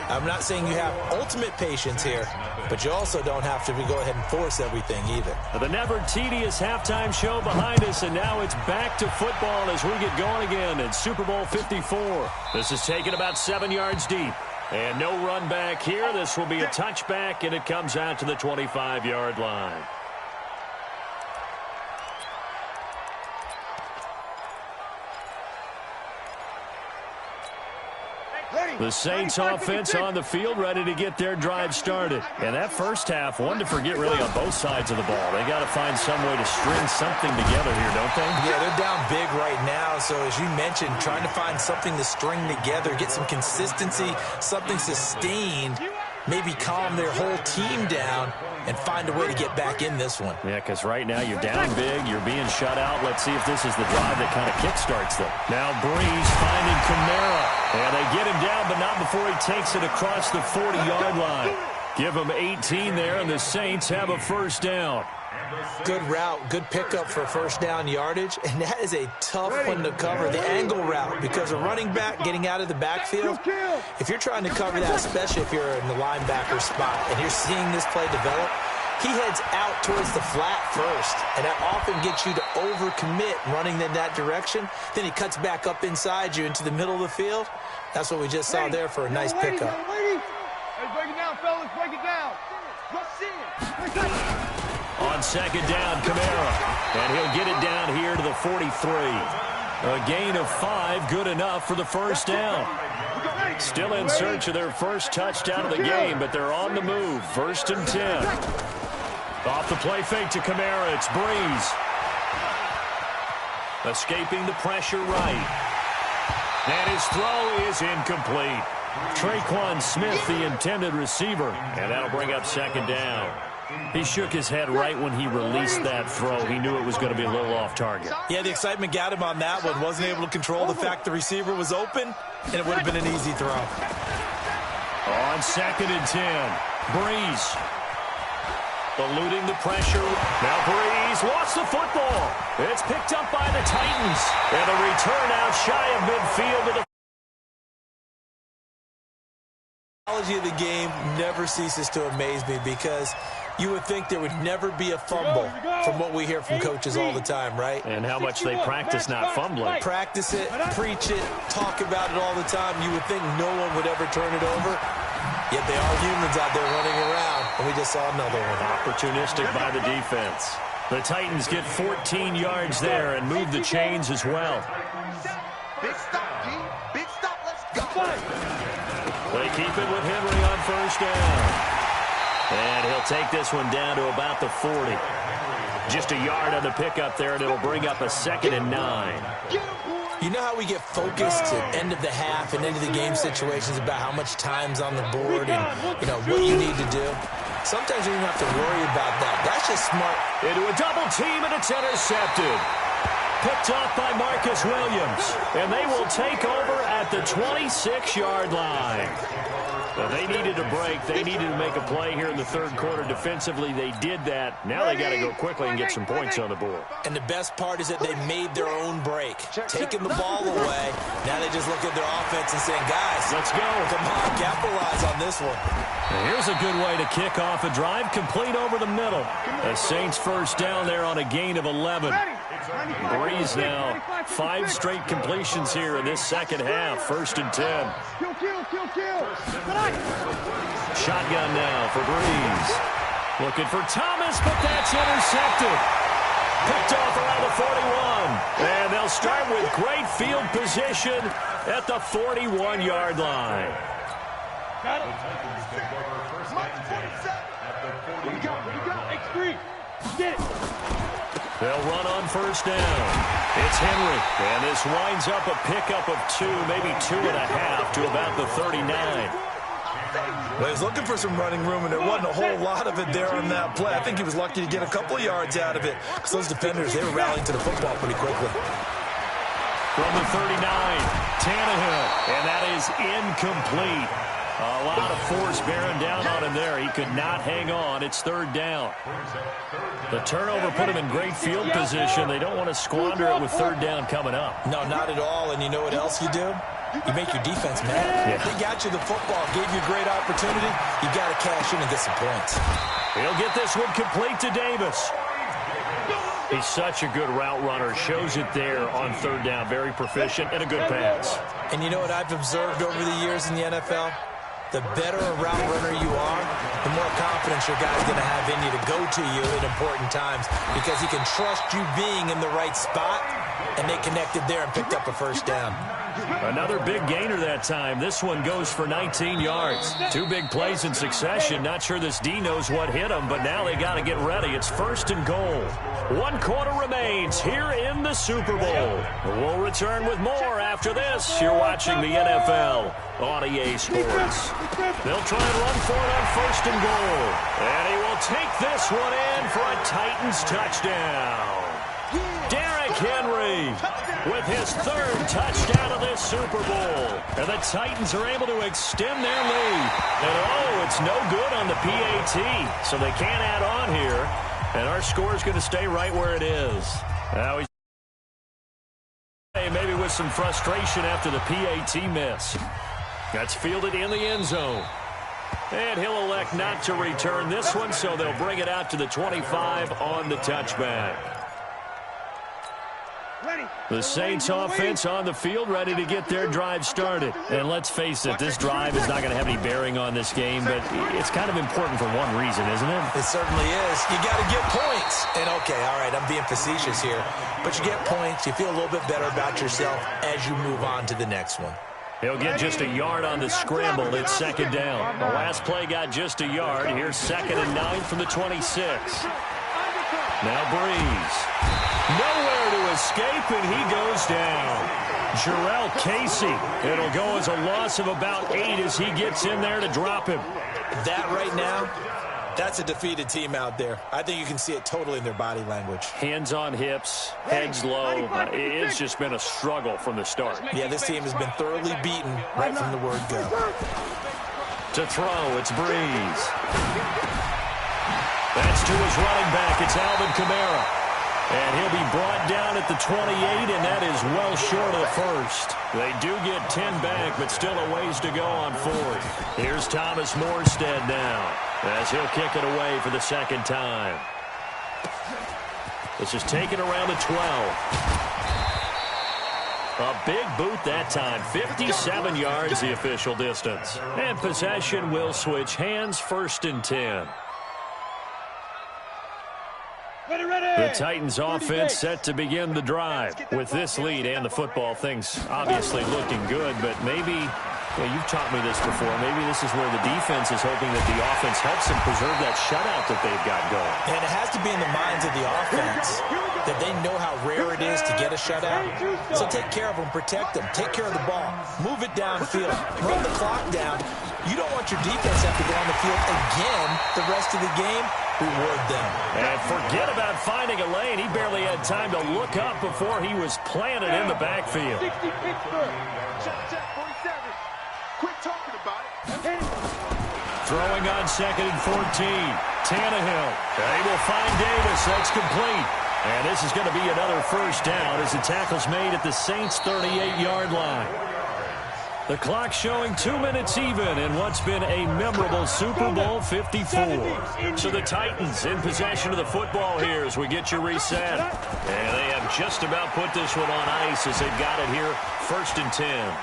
I'm not saying you have ultimate patience here, but you also don't have to go ahead and force everything either. The never tedious halftime show behind us, and now it's back to football as we get going again in Super Bowl 54. This is taken about 7 yards deep. And no run back here. This will be a touchback, and it comes out to the 25-yard line. The Saints offense on the field, ready to get their drive started. And that first half, one to forget really on both sides of the ball. They got to find some way to string something together here, don't they? Yeah, they're down big right now. So as you mentioned, trying to find something to string together, get some consistency, something sustained, maybe calm their whole team down and find a way to get back in this one. Yeah, because right now you're down big, you're being shut out. Let's see if this is the drive that kind of kickstarts them. Now Breeze finding Kamara. And they get him down, but not before he takes it across the 40-yard line. Give him 18 there, and the Saints have a first down. Good route, good pickup for first down yardage, and that is a tough one to cover, the angle route, because a running back getting out of the backfield, if you're trying to cover that, especially if you're in the linebacker spot and you're seeing this play develop, he heads out towards the flat first, and that often gets you to overcommit running in that direction. Then he cuts back up inside you into the middle of the field. That's what we just saw there for a nice pickup. Hey, break it down, fellas, break it down. On second down, Kamara. And he'll get it down here to the 43. A gain of 5, good enough for the first down. Still in search of their first touchdown of the game, but they're on the move. 1st and 10. Off the play fake to Kamara, it's Breeze. Escaping the pressure right. And his throw is incomplete. Traquan Smith, the intended receiver, and that'll bring up second down. He shook his head right when he released that throw. He knew it was going to be a little off target. Yeah, the excitement got him on that one. Wasn't able to control the fact the receiver was open, and it would have been an easy throw. On 2nd and 10, Breeze. Eluding the pressure. Now Breeze lost the football. It's picked up by the Titans. And a return out shy of midfield to the Of the game never ceases to amaze me because you would think there would never be a fumble from what we hear from coaches all the time, right? And how much they practice not fumbling. Practice it, preach it, talk about it all the time. You would think no one would ever turn it over. Yet they are humans out there running around, and we just saw another one. Opportunistic by the defense. The Titans get 14 yards there and move the chains as well. Big stop, G. Big stop. Let's go. They keep it with Henry on first down. And he'll take this one down to about the 40. Just a yard on the pickup there, and it'll bring up a 2nd and 9. You know how we get focused at end of the half and end of the game situations about how much time's on the board and, you know, what you need to do? Sometimes you don't have to worry about that. That's just smart. Into a double team, and it's intercepted. Picked off by Marcus Williams. And they will take over at the 26-yard line. They needed a break. They needed to make a play here in the third quarter. Defensively, they did that. Now they got to go quickly and get some points on the board. And the best part is that they made their own break. Taking the ball away. Now they just look at their offense and saying, guys, let's go. Come on, capitalize on this one. And here's a good way to kick off a drive complete over the middle. The Saints first down there on a gain of 11. Breeze now 5 straight completions here in this second half. 1st and 10. Shotgun now for Breeze. Looking for Thomas, but that's intercepted. Picked off around the 41. And they'll start with great field position at the 41-yard line. The Titans take over first and 10 at the 40. What you got? X3. Get it. They'll run on first down. It's Henry, and this winds up a pickup of 2, maybe 2.5 to about the 39. Well, he was looking for some running room, and there wasn't a whole lot of it there on that play. I think he was lucky to get a couple of yards out of it because those defenders, they were rallying to the football pretty quickly. From the 39, Tannehill, and that is incomplete. A lot of force bearing down on him there. He could not hang on. It's third down. The turnover put him in great field position. They don't want to squander it with third down coming up. No, not at all. And you know what else you do? You make your defense mad. Yeah. They got you the football, gave you a great opportunity. You got to cash in and get some points. He'll get this one complete to Davis. He's such a good route runner. Shows it there on third down. Very proficient and a good pass. And you know what I've observed over the years in the NFL? The better a route runner you are, the more confidence your guy's going to have in you to go to you at important times because he can trust you being in the right spot, and they connected there and picked up a first down. Another big gainer that time. This one goes for 19 yards. 2 big plays in succession. Not sure this D knows what hit him, but now they got to get ready. It's first and goal. 1 quarter remains here in the Super Bowl. We'll return with more after this. You're watching the NFL on EA Sports. They'll try and run for it on first and goal. And he will take this one in for a Titans touchdown. Derrick Henry with his 3rd touchdown of this Super Bowl. And the Titans are able to extend their lead. And, it's no good on the PAT, so they can't add on here. And our score is going to stay right where it is. Now he's maybe with some frustration after the PAT miss. That's fielded in the end zone. And he'll elect not to return this one, so they'll bring it out to the 25 on the touchback. The Saints offense on the field, ready to get their drive started. And let's face it, this drive is not going to have any bearing on this game, but it's kind of important for one reason, isn't it? It certainly is. You got to get points. And, okay, all right, I'm being facetious here. But you get points, you feel a little bit better about yourself as you move on to the next one. He'll get just a yard on the scramble. It's second down. The last play got just a yard. Here's 2nd and 9 from the 26. Now Breeze. Nowhere to escape, and he goes down. Jarrell Casey. It'll go as a loss of about 8 as he gets in there to drop him. That right now, that's a defeated team out there. I think you can see it totally in their body language. Hands on hips, heads low. It's just been a struggle from the start. Yeah, this team has been thoroughly beaten right from the word go. To throw, it's Breeze. That's to his running back. It's Alvin Kamara. And he'll be brought down at the 28, and that is well short of the first. They do get 10 back, but still a ways to go on 4th. Here's Thomas Morstead now, as he'll kick it away for the 2nd time. This is taken around the 12. A big boot that time. 57 yards the official distance. And possession will switch hands, 1st and 10. The Titans offense set to begin the drive. With this lead and the football, things obviously looking good, but maybe, you've taught me this before, maybe this is where the defense is hoping that the offense helps them preserve that shutout that they've got going. And it has to be in the minds of the offense that they know how rare it is to get a shutout. So take care of them, protect them, take care of the ball, move it downfield, run the clock down. You don't want your defense to have to go on the field again the rest of the game. Reward them. And forget about finding a lane. He barely had time to look up before he was planted in the backfield. 60 Pittsburgh. Check 47. Quit talking about it. Throwing on 2nd and 14. Tannehill. They will find Davis. That's complete. And this is going to be another first down as the tackle's made at the Saints' 38-yard line. The clock showing 2 minutes even in what's been a memorable Super Bowl 54. So the Titans in possession of the football here as we get you reset. And they have just about put this one on ice as they've got it here, 1st and 10.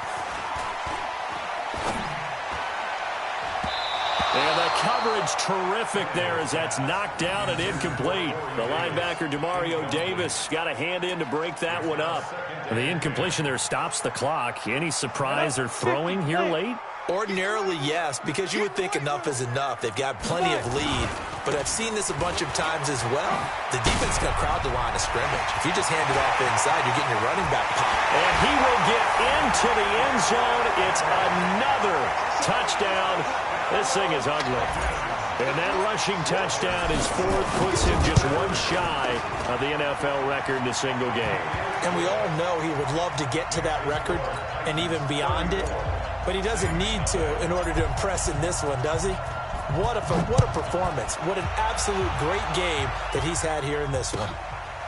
And the coverage terrific there as that's knocked down and incomplete. The linebacker, Demario Davis, got a hand in to break that one up. And the incompletion there stops the clock. Any surprise they're throwing here late? Ordinarily, yes, because you would think enough is enough. They've got plenty of lead, but I've seen this a bunch of times as well. The defense is going to crowd the line of scrimmage. If you just hand it off inside, you're getting your running back pop. And he will get into the end zone. It's another touchdown. This thing is ugly. And that rushing touchdown is fourth, puts him just one shy of the NFL record in a single game. And we all know he would love to get to that record and even beyond it. But he doesn't need to in order to impress in this one, does he? What a performance. What an absolute great game that he's had here in this one.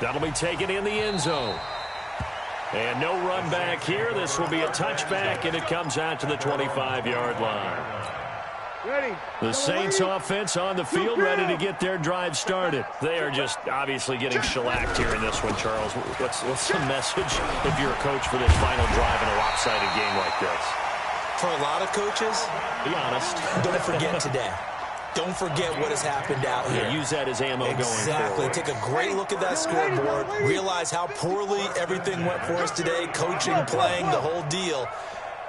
That'll be taken in the end zone. And no run back here. This will be a touchback, and it comes out to the 25-yard line. The Saints offense on the field, ready to get their drive started. They are just obviously getting shellacked here in this one, Charles. What's the message if you're a coach for this final drive in a lopsided game like this? For a lot of coaches, be honest, don't forget today. Don't forget what has happened out here. Use that as ammo going forward. Exactly. Take a great look at that scoreboard. Realize how poorly everything went for us today, coaching, playing, the whole deal.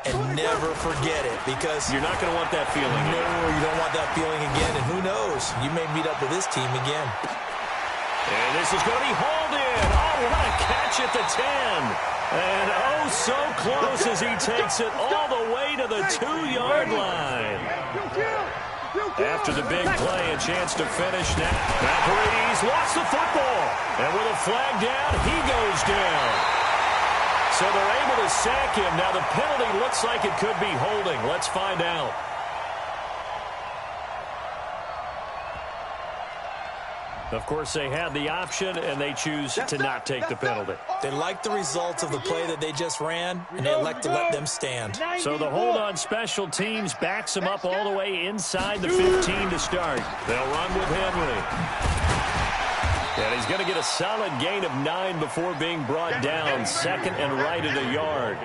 And never forget it, because you're not going to want that feeling. No, you don't want that feeling again. And who knows? You may meet up with this team again. And this is going to be hauled in. Oh, what a catch at the 10. And oh, so close as he takes it all the way to the 2-yard line. After the big play, a chance to finish now. Paredes lost the football. And with a flag down, he goes down. So they're able to sack him. Now the penalty looks like it could be holding. Let's find out. Of course, they had the option, and they choose to not take the penalty. They like the results of the play that they just ran, and they elect to let them stand. So the hold on special teams backs him up all the way inside the 15 to start. They'll run with Henry. And he's going to get a solid gain of 9 before being brought down. Second and right at a yard.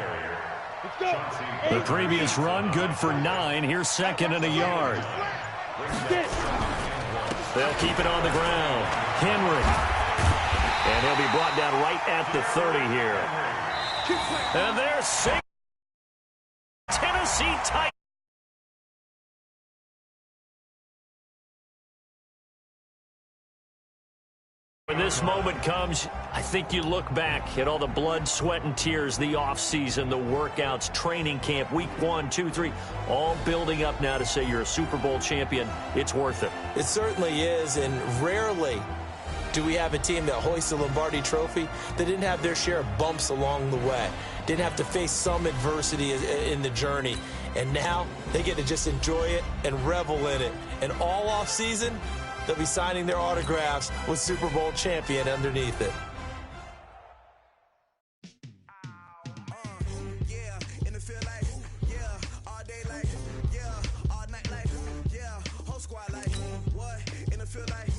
The previous run, good for 9. Here's second and a yard. They'll keep it on the ground. Henry. And he'll be brought down right at the 30 here. And there's 6. Tennessee Titans. When this moment comes, I think you look back at all the blood, sweat, and tears, the offseason, the workouts, training camp, week 1, 2, 3, all building up now to say you're a Super Bowl champion. It's worth it. It certainly is, and rarely do we have a team that hoists the Lombardi Trophy that didn't have their share of bumps along the way, didn't have to face some adversity in the journey, and now they get to just enjoy it and revel in it. And all offseason, they'll be signing their autographs with Super Bowl champion underneath it. Yeah, in the field like, yeah, all day like, yeah, all night like, yeah, whole squad like, what? In the field like,